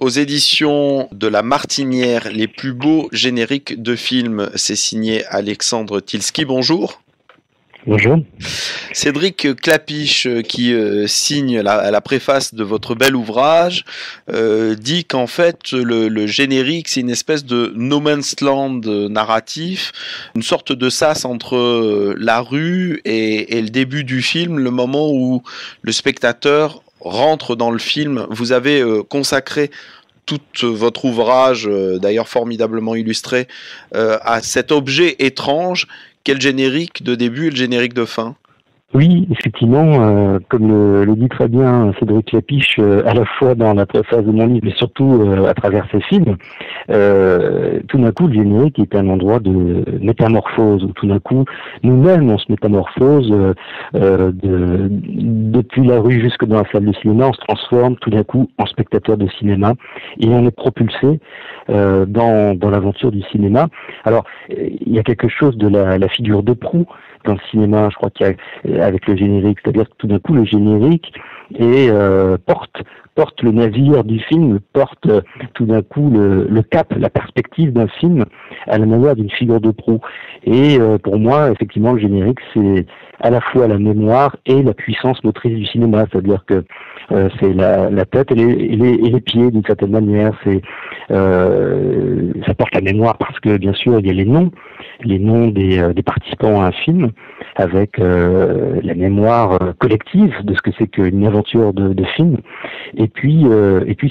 Aux éditions de La Martinière, les plus beaux génériques de films, c'est signé Alexandre Tilski. Bonjour. Bonjour. Cédric Clapiche, qui signe la préface de votre bel ouvrage, dit qu'en fait le générique c'est une espèce de no man's land narratif, une sorte de sas entre la rue et le début du film, le moment où le spectateur rentre dans le film. Vous avez consacré tout votre ouvrage, d'ailleurs formidablement illustré, à cet objet étrange qu'est le générique de début et le générique de fin. Oui, effectivement, comme le dit très bien Cédric Clapiche, à la fois dans la préface de mon livre, mais surtout à travers ses films, tout d'un coup, le générique est un endroit de métamorphose, où tout d'un coup, nous-mêmes, on se métamorphose depuis la rue jusque dans la salle de cinéma, on se transforme tout d'un coup en spectateur de cinéma, et on est propulsé dans l'aventure du cinéma. Alors, il y a quelque chose de la figure de proue dans le cinéma, je crois qu'il y a avec le générique, c'est-à-dire que tout d'un coup le générique porte le navire du film, porte tout d'un coup le cap, la perspective d'un film à la manière d'une figure de proue. Et pour moi, effectivement, le générique, c'est à la fois la mémoire et la puissance motrice du cinéma, c'est-à-dire que c'est la tête et les pieds d'une certaine manière. Ça porte la mémoire parce que bien sûr il y a les noms des participants à un film, avec la mémoire collective de ce que c'est qu'une aventure de film, et puis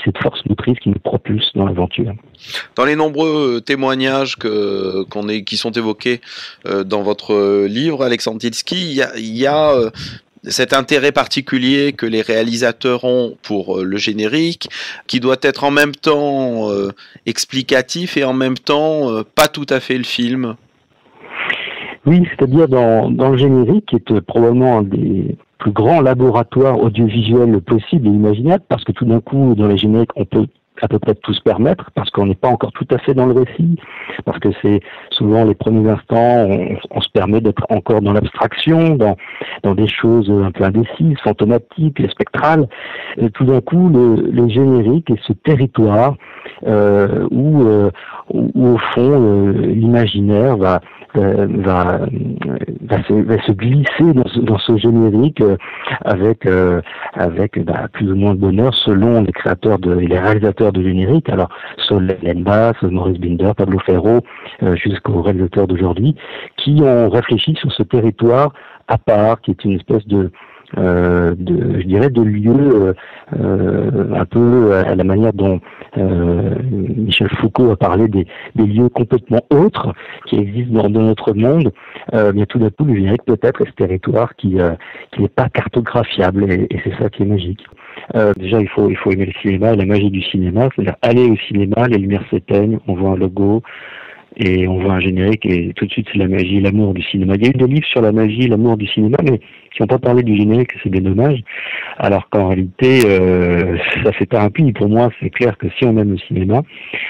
cette force motrice qui nous propulse dans l'aventure. Dans les nombreux témoignages qui sont évoqués dans votre livre, Alexandre Tilski, il y a cet intérêt particulier que les réalisateurs ont pour le générique, qui doit être en même temps explicatif et en même temps pas tout à fait le film. Oui, c'est-à-dire dans le générique, qui est probablement un des plus grands laboratoires audiovisuels possibles et imaginables, parce que tout d'un coup, dans les génériques, on peut à peu près tout se permettre, parce qu'on n'est pas encore tout à fait dans le récit, parce que c'est souvent les premiers instants, on se permet d'être encore dans l'abstraction, dans des choses un peu indécises, fantomatiques, spectrales. Et tout d'un coup, le générique est ce territoire où au fond, l'imaginaire va se glisser dans ce générique avec plus ou moins de bonheur selon les créateurs et les réalisateurs de générique. Alors Solène Bass, Maurice Binder, Pablo Ferro, jusqu'aux réalisateurs d'aujourd'hui, qui ont réfléchi sur ce territoire à part, qui est une espèce de lieu un peu à la manière dont Michel Foucault a parlé des lieux complètement autres qui existent dans notre monde. Bien tout d'un coup, le générique peut-être est ce territoire qui n'est pas cartographiable, et c'est ça qui est magique. Déjà, il faut aimer le cinéma, la magie du cinéma, c'est-à-dire aller au cinéma, les lumières s'éteignent, on voit un logo, et on voit un générique, et tout de suite c'est la magie, l'amour du cinéma. Il y a eu des livres sur la magie, l'amour du cinéma, mais qui n'ont pas parlé du générique, c'est bien dommage. Alors qu'en réalité, ça fait pas un pli. Pour moi, c'est clair que si on aime le cinéma,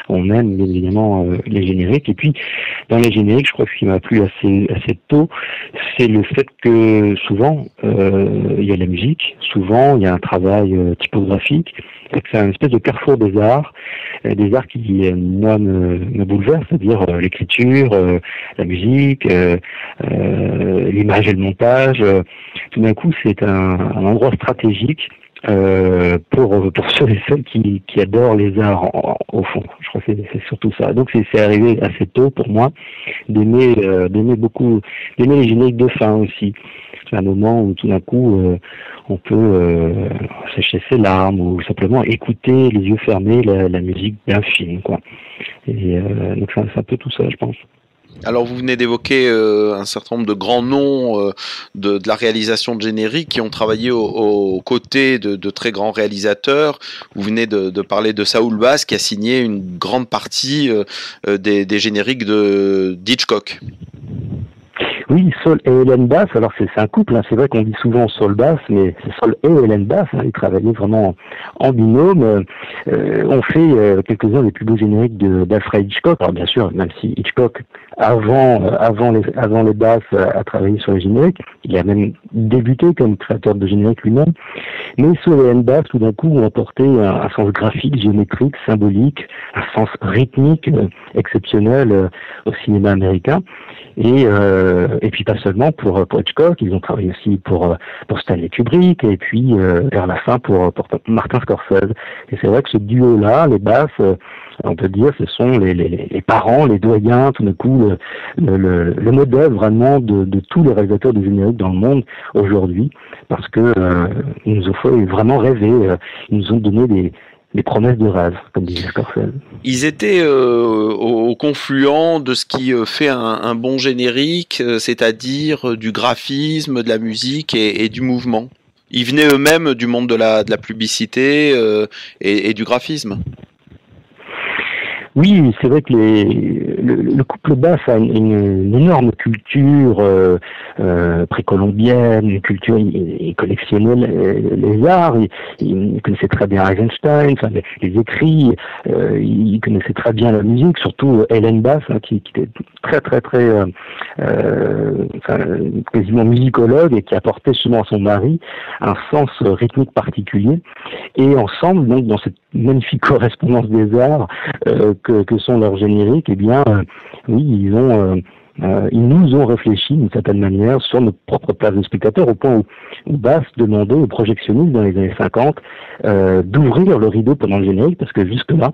on aime bien évidemment les génériques. Et puis, dans les génériques, je crois que ce qui m'a plu assez tôt, c'est le fait que souvent, il y a la musique, souvent il y a un travail typographique, et que c'est une espèce de carrefour des arts qui, moi, me bouleversent, c'est-à-dire l'écriture, la musique, l'image et le montage. Tout d'un coup, c'est un endroit stratégique pour ceux et celles qui adorent les arts au fond. Je crois que c'est surtout ça. Donc c'est arrivé assez tôt pour moi d'aimer les génériques de fin aussi. C'est un moment où tout d'un coup on peut sécher ses larmes ou simplement écouter les yeux fermés la musique d'un film, quoi. Et donc c'est un peu tout ça, je pense. Alors vous venez d'évoquer un certain nombre de grands noms de la réalisation de génériques qui ont travaillé aux côtés de très grands réalisateurs. Vous venez de parler de Saúl Bass qui a signé une grande partie des génériques d'Hitchcock. Oui, Saul et Hélène Bass, alors c'est un couple, hein. C'est vrai qu'on dit souvent Saul Bass, mais c'est Saul et Hélène Bass, hein. Ils travaillaient vraiment en binôme. On fait quelques-uns des plus beaux génériques d'Alfred Hitchcock. Alors bien sûr, même si Hitchcock, avant les Bass, a travaillé sur les génériques, il a même débuté comme créateur de génériques lui-même, mais Saul et Hélène Bass, tout d'un coup, ont apporté un sens graphique, géométrique, symbolique, un sens rythmique exceptionnel au cinéma américain. Et puis pas seulement pour Hitchcock, ils ont travaillé aussi pour Stanley Kubrick et puis vers la fin pour Martin Scorsese. Et c'est vrai que ce duo-là, les Bass, on peut dire, ce sont les parents, les doyens, tout d'un coup, le modèle vraiment de tous les réalisateurs de génériques dans le monde aujourd'hui, parce que ils nous ont fait vraiment rêver, ils nous ont donné des promesses de rêve, comme disait Scorsese. Ils étaient au confluent de ce qui fait un bon générique, c'est-à-dire du graphisme, de la musique et du mouvement. Ils venaient eux-mêmes du monde de la publicité et du graphisme. Oui, c'est vrai que le couple Bass a une énorme culture précolombienne, une culture, il collectionnait les arts, il connaissait très bien Eisenstein, enfin, les écrits, il connaissait très bien la musique, surtout Hélène Bass, hein, qui était très quasiment musicologue et qui apportait souvent à son mari un sens rythmique particulier. Et ensemble, donc, dans cette magnifique correspondance des arts que sont leurs génériques, eh bien, oui, ils nous ont réfléchi d'une certaine manière sur notre propre place de spectateur, au point où Bass demandait aux projectionnistes dans les années 50 d'ouvrir le rideau pendant le générique, parce que jusque-là,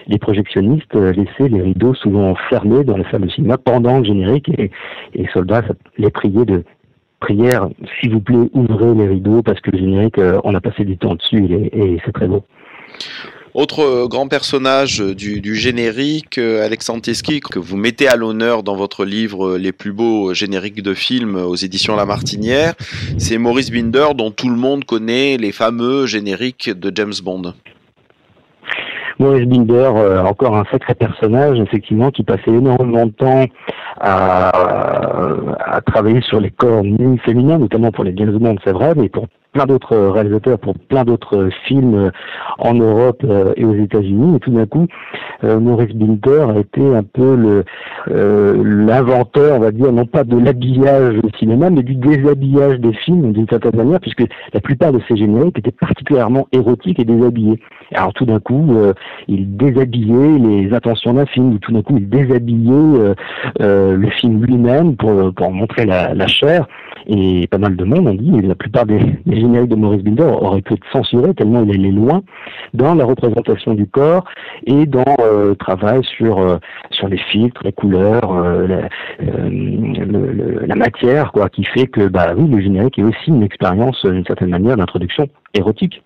les projectionnistes laissaient les rideaux souvent fermés dans les salles de cinéma pendant le générique, et Soldat les priait de prière, s'il vous plaît, ouvrez les rideaux, parce que le générique, on a passé du temps dessus et c'est très beau. Autre grand personnage du générique, Alexandre Tesky, que vous mettez à l'honneur dans votre livre Les plus beaux génériques de films aux éditions La Martinière, c'est Maurice Binder, dont tout le monde connaît les fameux génériques de James Bond. Maurice Binder, encore un sacré personnage, effectivement, qui passait énormément de temps à travailler sur les corps nus féminins, notamment pour les James Bond, c'est vrai, mais pour plein d'autres réalisateurs, pour plein d'autres films en Europe et aux États-Unis. Et tout d'un coup, Maurice Binder a été un peu l'inventeur, on va dire, non pas de l'habillage au cinéma, mais du déshabillage des films, d'une certaine manière, puisque la plupart de ces génériques étaient particulièrement érotiques et déshabillés. Et alors tout d'un coup, il déshabillait les intentions d'un film, ou tout d'un coup, il déshabillait le film lui-même pour montrer la chair. Et pas mal de monde ont dit, et la plupart des génériques de Maurice Binder auraient pu être censurés tellement il allait loin dans la représentation du corps et dans le travail sur les filtres, les couleurs, la matière, quoi, qui fait que, bah oui, le générique est aussi une expérience, d'une certaine manière, d'introduction érotique.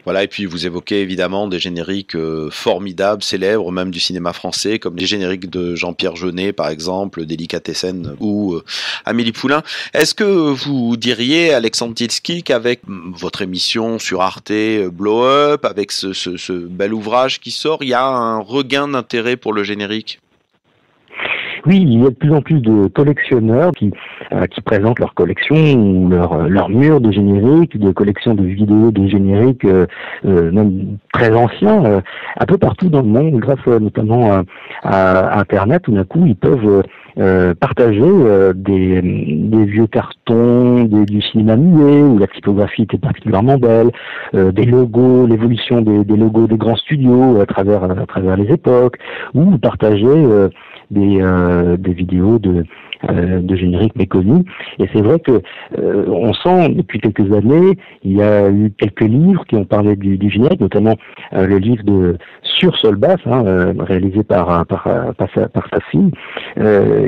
Voilà, et puis vous évoquez évidemment des génériques formidables, célèbres, même du cinéma français, comme les génériques de Jean-Pierre Jeunet, par exemple, Délicatessen ou Amélie Poulain. Est-ce que vous diriez, Alexandre Tilski, qu'avec votre émission sur Arte, Blow Up, avec ce bel ouvrage qui sort, il y a un regain d'intérêt pour le générique ? Oui, il y a de plus en plus de collectionneurs qui présentent leur collection ou leur mur de génériques, de collections de vidéos de génériques, même très anciens, un peu partout dans le monde, grâce notamment à Internet. Tout d'un coup, ils peuvent partager des vieux cartons du cinéma muet où la typographie était particulièrement belle, des logos, l'évolution des logos des grands studios à travers les époques, ou partager des vidéos de génériques méconnus. Et c'est vrai que on sent depuis quelques années, il y a eu quelques livres qui ont parlé du générique, notamment le livre sur Saul Bass, réalisé par sa fille.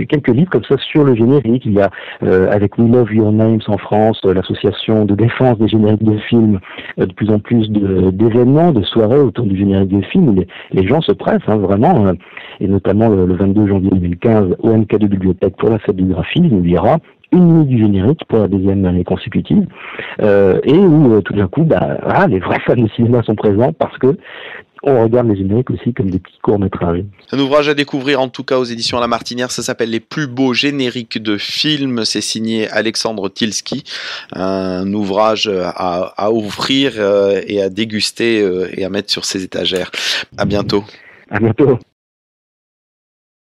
Quelques livres comme ça sur le générique. Il y a avec We Love Your Names en France, l'association de défense des génériques de films, de plus en plus d'événements, de soirées autour du générique de films. Les gens se pressent vraiment, et notamment le 22 janvier 2015 au MK de Bibliothèque pour la fête du graphisme, il y aura une nuit du générique pour la deuxième année consécutive, et où tout d'un coup, les vrais fans de cinéma sont présents parce que On regarde les génériques aussi comme des petits courts-métrages. Un ouvrage à découvrir en tout cas aux éditions La Martinière, ça s'appelle Les plus beaux génériques de films, c'est signé Alexandre Tilski, un ouvrage à offrir et à déguster et à mettre sur ses étagères. À bientôt. À bientôt.